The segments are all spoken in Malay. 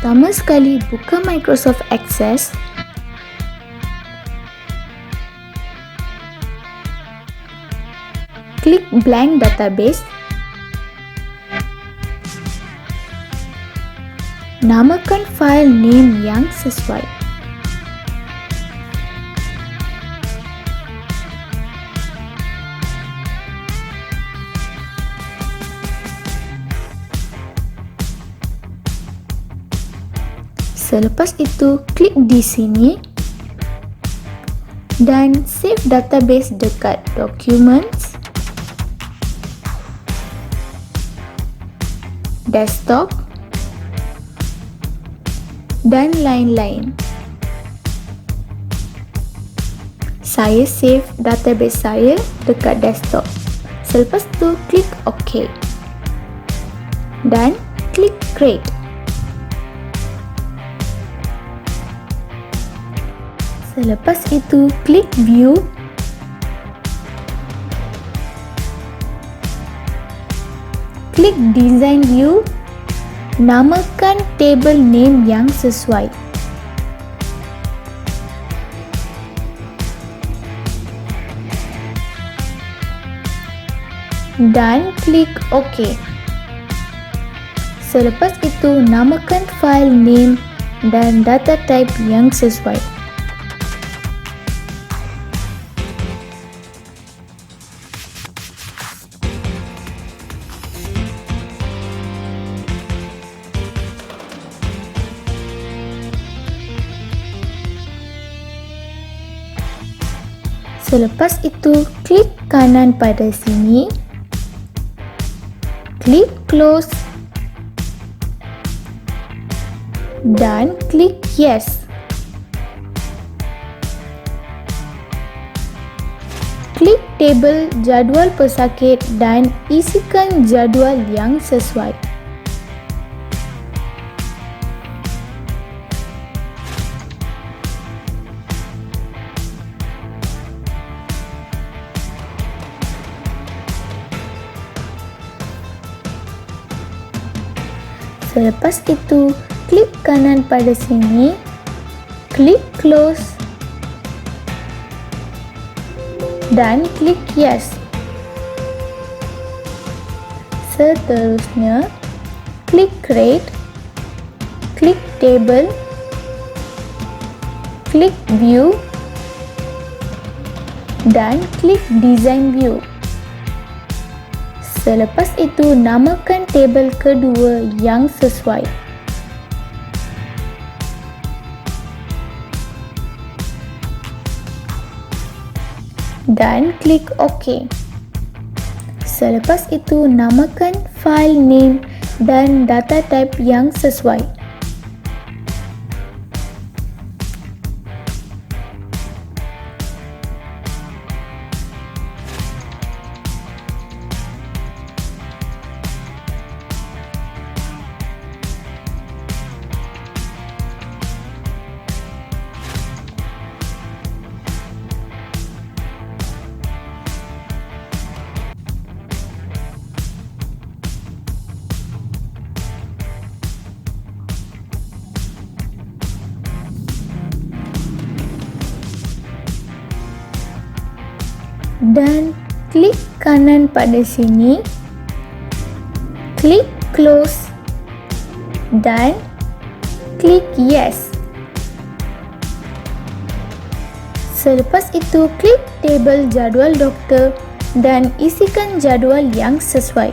Pertama sekali, buka Microsoft Access. Klik blank database. Namakan file name yang sesuai. Selepas itu, klik di sini dan save database dekat Documents, Desktop dan lain-lain. Saya save database saya dekat desktop. Selepas itu, klik OK dan klik Create. Selepas itu, klik View. Klik Design View. Namakan table name yang sesuai. Dan klik OK. Selepas itu, namakan file name dan data type yang sesuai. Selepas itu, klik kanan pada sini, klik Close dan klik Yes. Klik tabel jadual pesakit dan isikan jadual yang sesuai. Selepas itu, klik kanan pada sini, klik Close dan klik Yes. Seterusnya, klik Create, klik Table, klik View dan klik Design View. Selepas itu, namakan tabel kedua yang sesuai. Dan klik OK. Selepas itu, namakan file name dan data type yang sesuai. Dan klik kanan pada sini, klik Close dan klik Yes. Selepas itu, klik tabel jadual doktor dan isikan jadual yang sesuai.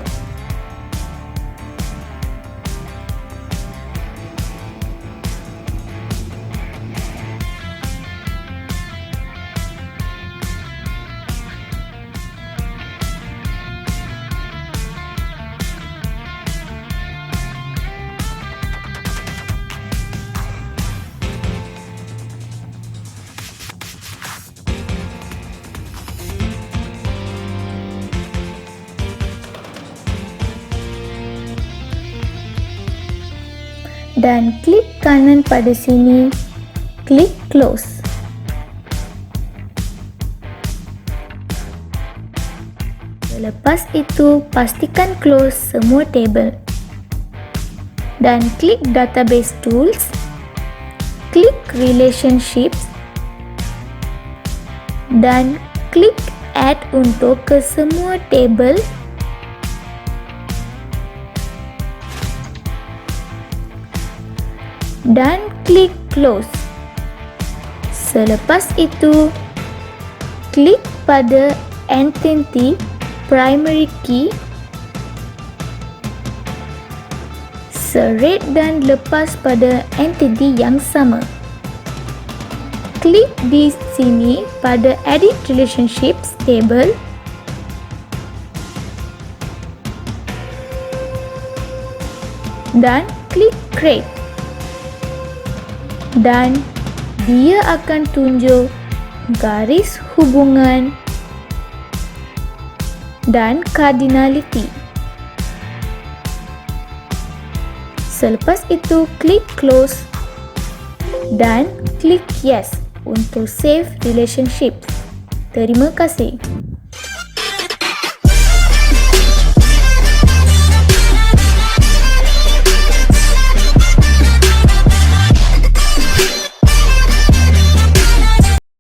Dan klik kanan pada sini, klik Close. Selepas itu, pastikan close semua tabel. dan klik Database Tools, klik Relationships dan klik Add untuk ke semua table dan klik Close. Selepas itu, klik pada Entity Primary Key, seret dan lepas pada entity yang sama. Klik di sini pada Edit Relationships table dan klik Create. Dan dia akan tunjuk garis hubungan dan cardinality. Selepas itu, klik Close dan klik Yes untuk save relationships. Terima kasih.